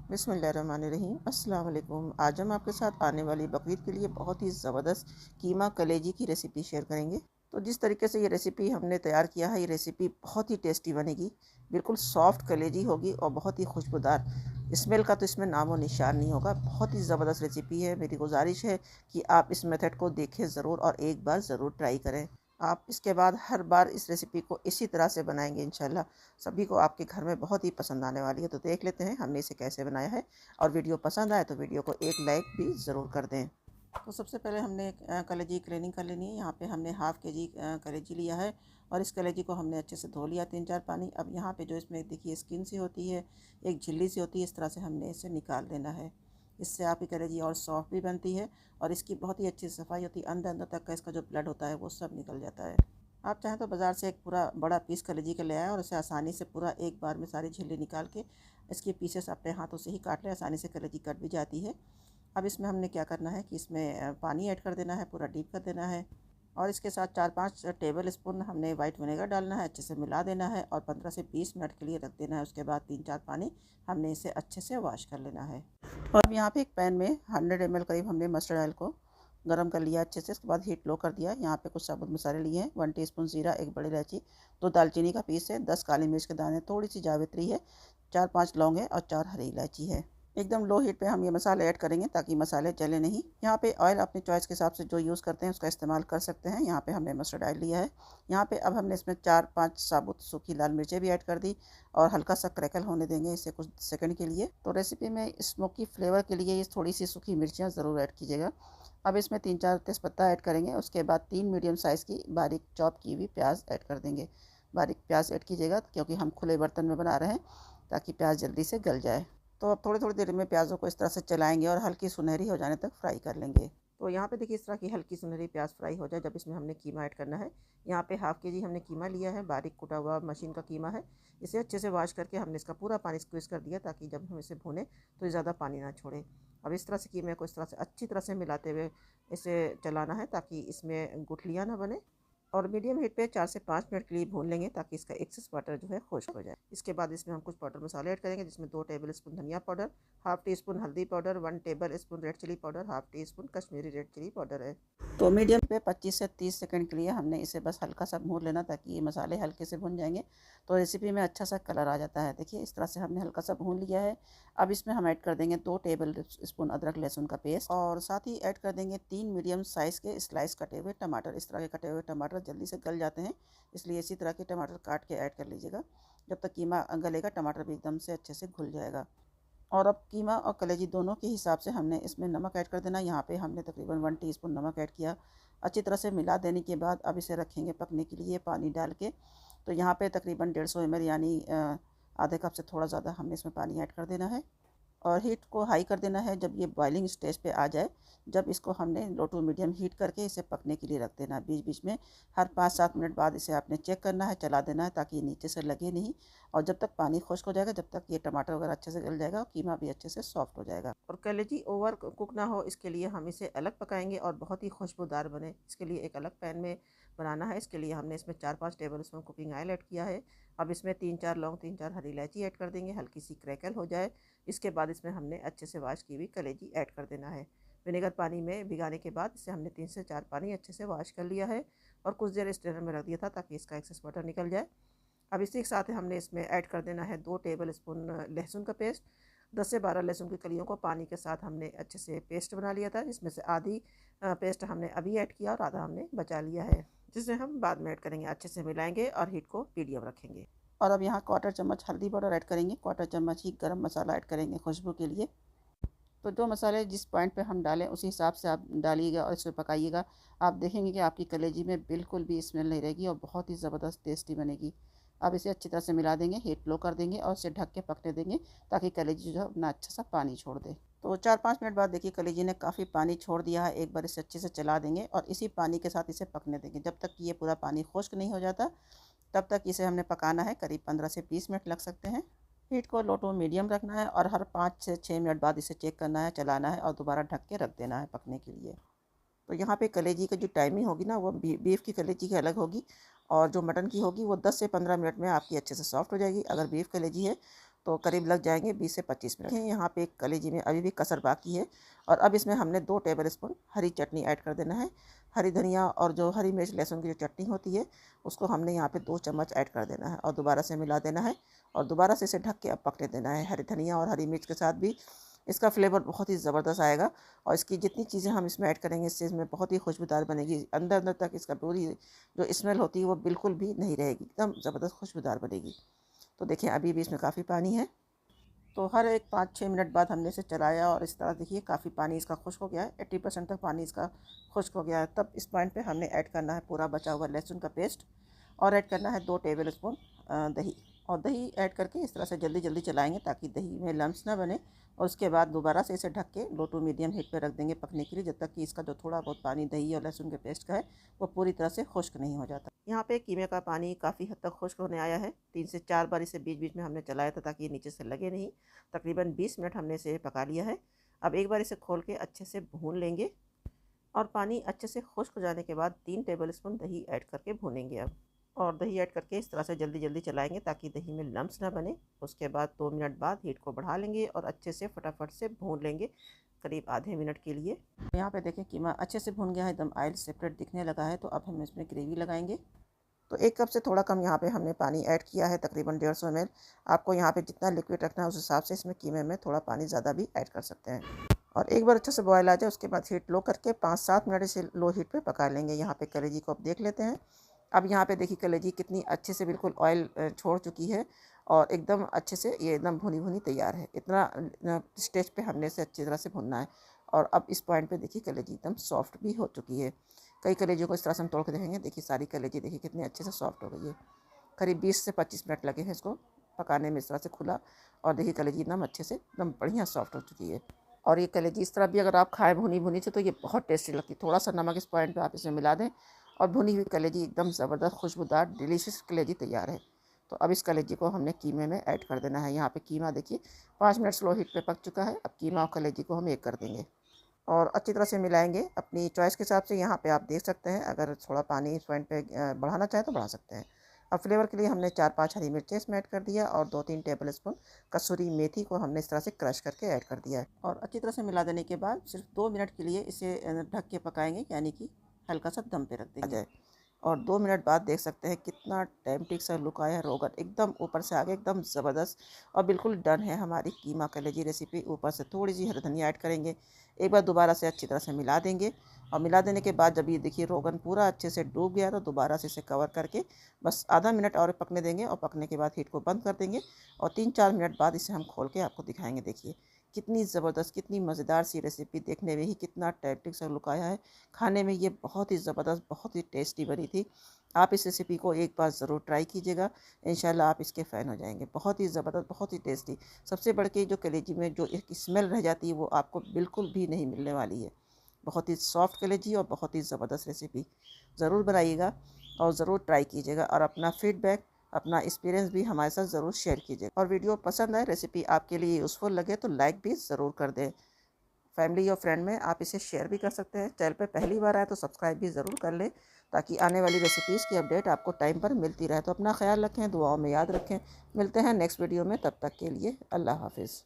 बिस्मिल्लाहिर्रहमानिर्रहीम। अस्सलाम वालेकुम। आज हम आपके साथ आने वाली बकरीद के लिए बहुत ही ज़बरदस्त कीमा कलेजी की रेसिपी शेयर करेंगे। तो जिस तरीके से ये रेसिपी हमने तैयार किया है, ये रेसिपी बहुत ही टेस्टी बनेगी। बिल्कुल सॉफ्ट कलेजी होगी और बहुत ही खुशबूदार। स्मेल का तो इसमें नामो निशान नहीं होगा। बहुत ही ज़बरदस्त रेसिपी है। मेरी गुजारिश है कि आप इस मेथड को देखें ज़रूर और एक बार ज़रूर ट्राई करें। आप इसके बाद हर बार इस रेसिपी को इसी तरह से बनाएंगे, इंशाल्लाह सभी को आपके घर में बहुत ही पसंद आने वाली है। तो देख लेते हैं हमने इसे कैसे बनाया है, और वीडियो पसंद आए तो वीडियो को एक लाइक भी ज़रूर कर दें। तो सबसे पहले हमने कलेजी क्लीनिंग कर लेनी है। यहाँ पे हमने हाफ़ के जी कलेजी लिया है और इस कलेजी को हमने अच्छे से धो लिया 3-4 पानी। अब यहाँ पे जो इसमें देखिए स्किन सी होती है, एक झिल्ली सी होती है, इस तरह से हमने इसे निकाल देना है। इससे आपकी कलेजी और सॉफ्ट भी बनती है और इसकी बहुत ही अच्छी सफाई होती है। अंदर अंदर तक का इसका जो ब्लड होता है वो सब निकल जाता है। आप चाहें तो बाज़ार से एक पूरा बड़ा पीस कलेजी का ले आएँ और उसे आसानी से पूरा एक बार में सारी झिल्ली निकाल के इसके पीसेस अपने हाथों से ही काट लें। आसानी से कलेजी कट भी जाती है। अब इसमें हमने क्या करना है कि इसमें पानी ऐड कर देना है, पूरा डीप कर देना है और इसके साथ 4-5 टेबल स्पून हमने वाइट विनेगर डालना है। अच्छे से मिला देना है और 15 से 20 मिनट के लिए रख देना है। उसके बाद 3-4 पानी हमने इसे अच्छे से वॉश कर लेना है। और अब यहाँ पे एक पैन में 100 ml करीब हमने मस्टर्ड ऑयल को गरम कर लिया अच्छे से। उसके बाद हीट लो कर दिया। यहाँ पे कुछ साबुत मसाले लिए हैं, 1 टीस्पून ज़ीरा, 1 बड़ी इलायची, 2 दालचीनी का पीस है, 10 काली मिर्च के दाने, थोड़ी सी जावित्री है, 4-5 लौंग है और 4 हरी इलायची है। एकदम लो हीट पे हम ये मसाले ऐड करेंगे ताकि मसाले जले नहीं। यहाँ पे ऑयल अपनी चॉइस के हिसाब से जो यूज़ करते हैं उसका इस्तेमाल कर सकते हैं। यहाँ पे हमने मस्टर्ड ऑयल लिया है। यहाँ पे अब हमने इसमें 4-5 साबुत सूखी लाल मिर्चें भी ऐड कर दी और हल्का सा क्रैकल होने देंगे इसे कुछ सेकंड के लिए। तो रेसिपी में स्मोकी फ्लेवर के लिए ये थोड़ी सी सूखी मिर्चियाँ ज़रूर ऐड कीजिएगा। अब इसमें 3-4 तेज़पत्ता ऐड करेंगे। उसके बाद 3 मीडियम साइज़ की बारीक चॉप की हुई प्याज ऐड कर देंगे। बारीक प्याज ऐड कीजिएगा क्योंकि हम खुले बर्तन में बना रहे हैं ताकि प्याज जल्दी से गल जाए। तो अब थोड़ी थोड़ी देर में प्याज़ों को इस तरह से चलाएंगे और हल्की सुनहरी हो जाने तक फ्राई कर लेंगे। तो यहाँ पे देखिए इस तरह की हल्की सुनहरी प्याज फ्राई हो जाए जब इसमें हमने कीमा ऐड करना है। यहाँ पे हाफ़ के जी हमने कीमा लिया है, बारीक कुटा हुआ मशीन का कीमा है। इसे अच्छे से वॉश करके हमने इसका पूरा पानी स्क्वीज़ कर दिया ताकि जब हम इसे भूनें तो ये ज़्यादा पानी ना छोड़े। अब इस तरह से कीमे को इस तरह से अच्छी तरह से मिलाते हुए इसे चलाना है ताकि इसमें गुठलियाँ ना बने। और मीडियम हीट पे 4 से 5 मिनट के लिए भून लेंगे ताकि इसका एक्सेस वाटर जो है खुश्क हो जाए। इसके बाद इसमें हम कुछ पाउडर मसाले ऐड करेंगे जिसमें 2 टेबल स्पून धनिया पाउडर, हाफ़ टी स्पून हल्दी powder, 1 tablespoon red chilli powder, half teaspoon Kashmiri red chilli powder है। तो मीडियम पे 25 से 30 सेकंड के लिए हमने इसे बस हल्का सा भून लेना ताकि ये मसाले हल्के से भुन जाएंगे तो रेसिपी में अच्छा सा कलर आ जाता है। देखिए इस तरह से हमने हल्का सा भून लिया है। अब इसमें हम ऐड कर देंगे 2 टेबल स्पून अदरक लहसुन का पेस्ट और साथ ही ऐड कर देंगे 3 मीडियम साइज़ के स्लाइस कटे हुए टमाटर। इस तरह के कटे हुए टमाटर जल्दी से गल जाते हैं, इसलिए इसी तरह के टमाटर काट के ऐड कर लीजिएगा। जब तक कीमा गलेगा टमाटर भी एकदम से अच्छे से घुल जाएगा। और अब कीमा और कलेजी दोनों के हिसाब से हमने इसमें नमक ऐड कर देना। यहाँ पे हमने तकरीबन 1 टीस्पून नमक ऐड किया। अच्छी तरह से मिला देने के बाद अब इसे रखेंगे पकने के लिए पानी डाल के। तो यहाँ पे तकरीबन 150 ml यानी आधे कप से थोड़ा ज़्यादा हमने इसमें पानी ऐड कर देना है और हीट को हाई कर देना है जब ये बॉइलिंग स्टेज पे आ जाए। जब इसको हमने लो टू मीडियम हीट करके इसे पकने के लिए रख देना है। बीच बीच में हर 5-7 मिनट बाद इसे आपने चेक करना है, चला देना है ताकि नीचे से लगे नहीं। और जब तक पानी खुश्क हो जाएगा, जब तक ये टमाटर वगैरह अच्छे से गल जाएगा और कीमा भी अच्छे से सॉफ्ट हो जाएगा। और कलेजी ओवर कुक ना हो इसके लिए हम इसे अलग पकाएंगे और बहुत ही खुशबूदार बने इसके लिए एक अलग पैन में बनाना है। इसके लिए हमने इसमें 4-5 table spoon cooking oil add किया है। अब इसमें 3-4 लौंग, 3-4 हरी इलायची ऐड कर देंगे, हल्की सी क्रैकल हो जाए। इसके बाद इसमें हमने अच्छे से वॉश की हुई कलेजी ऐड कर देना है। विनेगर पानी में भिगाने के बाद इसे हमने 3 से 4 पानी अच्छे से वॉश कर लिया है और कुछ देर स्ट्रेनर में रख दिया था ताकि इसका एक्सेस वाटर निकल जाए। अब इसी के साथ हमने इसमें ऐड कर देना है 2 टेबल स्पून लहसुन का पेस्ट। 10 से 12 लहसुन की कलियों को पानी के साथ हमने अच्छे से पेस्ट बना लिया था, जिसमें से आधी पेस्ट हमने अभी ऐड किया और आधा हमने बचा लिया है, जिसे हम बाद में ऐड करेंगे। अच्छे से मिलाएंगे और हीट को मीडियम रखेंगे। और अब यहाँ 1/4 चम्मच हल्दी पाउडर ऐड करेंगे, 1/4 चम्मच ही गरम मसाला ऐड करेंगे खुशबू के लिए। तो जो मसाले जिस पॉइंट पे हम डालें उसी हिसाब से आप डालिएगा और इसको पकाइएगा। आप देखेंगे कि आपकी कलेजी में बिल्कुल भी स्मेल नहीं रहेगी और बहुत ही ज़बरदस्त टेस्टी बनेगी। अब इसे अच्छी तरह से मिला देंगे, हीट लो कर देंगे और इसे ढक के पकने देंगे ताकि कलेजी जो है अपना अच्छा सा पानी छोड़ दे। तो 4-5 मिनट बाद देखिए कलेजी ने काफ़ी पानी छोड़ दिया है। एक बार इसे अच्छे से चला देंगे और इसी पानी के साथ इसे पकने देंगे जब तक कि ये पूरा पानी खुश्क नहीं हो जाता। तब तक इसे हमने पकाना है, करीब 15 से 20 मिनट लग सकते हैं। हीट को लो टू मीडियम रखना है और हर 5 से 6 मिनट बाद इसे चेक करना है, चलाना है और दोबारा ढक के रख देना है पकने के लिए। तो यहाँ पे कलेजी की जो टाइमिंग होगी ना वो बीफ की कलेजी की अलग होगी और जो मटन की होगी वो 10 से 15 मिनट में आपकी अच्छे से सॉफ्ट हो जाएगी। अगर बीफ कलेजी है तो करीब लग जाएंगे 20 से 25 मिनट। यहाँ पे कलेजी में अभी भी कसर बाकी है और अब इसमें हमने 2 टेबल स्पून हरी चटनी ऐड कर देना है। हरी धनिया और जो हरी मिर्च लहसुन की जो चटनी होती है उसको हमने यहाँ पे 2 चम्मच ऐड कर देना है और दोबारा से मिला देना है और दोबारा से इसे ढक के अब पकने देना है। हरी धनिया और हरी मिर्च के साथ भी इसका फ्लेवर बहुत ही ज़बरदस्त आएगा और इसकी जितनी चीज़ें हम इसमें ऐड करेंगे इससे इसमें बहुत ही खुशबूदार बनेगी। अंदर अंदर तक इसका पूरी जो स्मेल होती है वो बिल्कुल भी नहीं रहेगी, एकदम ज़बरदस्त खुशबूदार बनेगी। तो देखें अभी भी इसमें काफ़ी पानी है। तो हर एक 5-6 मिनट बाद हमने इसे चलाया और इस तरह देखिए काफ़ी पानी इसका खुश्क हो गया है, 80% तक पानी इसका खुश्क हो गया है। तब इस पॉइंट पे हमने ऐड करना है पूरा बचा हुआ लहसुन का पेस्ट और ऐड करना है 2 टेबल स्पून दही। और दही ऐड करके इस तरह से जल्दी जल्दी चलाएंगे ताकि दही में लम्स ना बने और उसके बाद दोबारा से इसे ढक के लो टू मीडियम हीट पे रख देंगे पकने के लिए, जब तक कि इसका जो थोड़ा बहुत पानी दही और लहसुन के पेस्ट का है वो पूरी तरह से खुश्क नहीं हो जाता। यहाँ पे कीमे का पानी काफ़ी हद तक खुश्क होने आया है। 3 से 4 बार इसे बीच बीच में हमने चलाया था ताकि ये नीचे से लगे नहीं। तकरीबन 20 मिनट हमने इसे पका लिया है। अब एक बार इसे खोल के अच्छे से भून लेंगे और पानी अच्छे से खुश्क हो जाने के बाद 3 टेबल स्पून दही ऐड करके भूनेंगे अब। और दही ऐड करके इस तरह से जल्दी जल्दी चलाएंगे ताकि दही में लम्स ना बने। उसके बाद 2 मिनट बाद हीट को बढ़ा लेंगे और अच्छे से फटाफट से भून लेंगे करीब आधे मिनट के लिए। यहाँ पे देखें कीमा अच्छे से भून गया है, एकदम ऑयल सेपरेट दिखने लगा है। तो अब हम इसमें ग्रेवी लगाएंगे। तो 1 कप से थोड़ा कम यहाँ पे हमने पानी ऐड किया है, तकरीबन 150 ml। आपको यहाँ पे जितना लिक्विड रखना है उस हिसाब से इसमें कीमे में थोड़ा पानी ज़्यादा भी ऐड कर सकते हैं। और एक बार अच्छे से बॉयल आ जाए उसके बाद हीट लो करके 5-7 मिनट इसे लो हीट पे पका लेंगे। यहाँ पे कलेजी को अब देख लेते हैं। अब यहाँ पे देखिए कलेजी कितनी अच्छे से बिल्कुल ऑयल छोड़ चुकी है और एकदम अच्छे से ये एकदम भुनी भुनी तैयार है। इतना स्टेज पे हमने इसे अच्छी तरह से भुनना है। और अब इस पॉइंट पे देखिए कलेजी एकदम सॉफ्ट भी हो चुकी है। कई कलेजियों को इस तरह से हम तोड़ के देखेंगे, देखिए सारी कलेजी देखिए कितनी अच्छे से सॉफ्ट हो गई है। करीब 20 से 25 मिनट लगे हैं इसको पकाने में इस तरह से खुला। और देखिए कलेजी एकदम अच्छे से एकदम बढ़िया सॉफ्ट हो चुकी है। और ये कलेजी इस तरह भी अगर आप खाएँ भुनी भुनी से तो ये बहुत टेस्टी लगती है। थोड़ा सा नमक इस पॉइंट पे आप इसमें मिला दें और भुनी हुई कलेजी एकदम ज़बरदस्त खुशबूदार डिलीशियस कलेजी तैयार है। तो अब इस कलेजी को हमने कीमे में ऐड कर देना है। यहाँ पे कीमा देखिए 5 मिनट स्लो हीट पे पक चुका है। अब कीमा और कलेजी को हम एक कर देंगे और अच्छी तरह से मिलाएंगे अपनी चॉइस के हिसाब से। यहाँ पे आप देख सकते हैं अगर थोड़ा पानी इस पॉइंट पे बढ़ाना चाहें तो बढ़ा सकते हैं। अब फ्लेवर के लिए हमने 4-5 हरी मिर्चें इसमें ऐड कर दिया और 2-3 टेबल स्पून कसूरी मेथी को हमने इस तरह से क्रश करके ऐड कर दिया है। और अच्छी तरह से मिला देने के बाद सिर्फ 2 मिनट के लिए इसे ढक के पकाएंगे, यानी कि हल्का सा दम पे रख देंगे। और 2 मिनट बाद देख सकते हैं कितना टेम्पटिंग सा लुक आया है। रोगन एकदम ऊपर से आगे एकदम ज़बरदस्त और बिल्कुल डन है हमारी कीमा कलेजी रेसिपी। ऊपर से थोड़ी सी हरी धनिया ऐड करेंगे। एक बार दोबारा से अच्छी तरह से मिला देंगे और मिला देने के बाद जब ये देखिए रोगन पूरा अच्छे से डूब गया तो दोबारा से इसे कवर करके बस आधा मिनट और पकने देंगे और पकने के बाद हीट को बंद कर देंगे और 3-4 मिनट बाद इसे हम खोल के आपको दिखाएंगे। देखिए कितनी ज़बरदस्त कितनी मज़ेदार सी रेसिपी, देखने में ही कितना टेम्पटिंग सा लुक आया है। खाने में ये बहुत ही ज़बरदस्त बहुत ही टेस्टी बनी थी। आप इस रेसिपी को एक बार ज़रूर ट्राई कीजिएगा, इंशाल्लाह आप इसके फ़ैन हो जाएंगे। बहुत ही ज़बरदस्त बहुत ही टेस्टी। सबसे बढ़ के जो कलेजी में जो एक स्मेल रह जाती है वो आपको बिल्कुल भी नहीं मिलने वाली है। बहुत ही सॉफ्ट कलेजी और बहुत ही ज़बरदस्त रेसिपी। ज़रूर बनाइएगा और ज़रूर ट्राई कीजिएगा और अपना फ़ीडबैक अपना एक्सपीरियंस भी हमारे साथ ज़रूर शेयर कीजिएगा। और वीडियो पसंद आए, रेसिपी आपके लिए यूज़फुल लगे तो लाइक भी ज़रूर कर दें। फैमिली और फ्रेंड में आप इसे शेयर भी कर सकते हैं। चैनल पे पहली बार आए तो सब्सक्राइब भी ज़रूर कर लें ताकि आने वाली रेसिपीज़ की अपडेट आपको टाइम पर मिलती रहे। तो अपना ख्याल रखें, दुआओं में याद रखें। मिलते हैं नेक्स्ट वीडियो में, तब तक के लिए अल्लाह हाफिज़।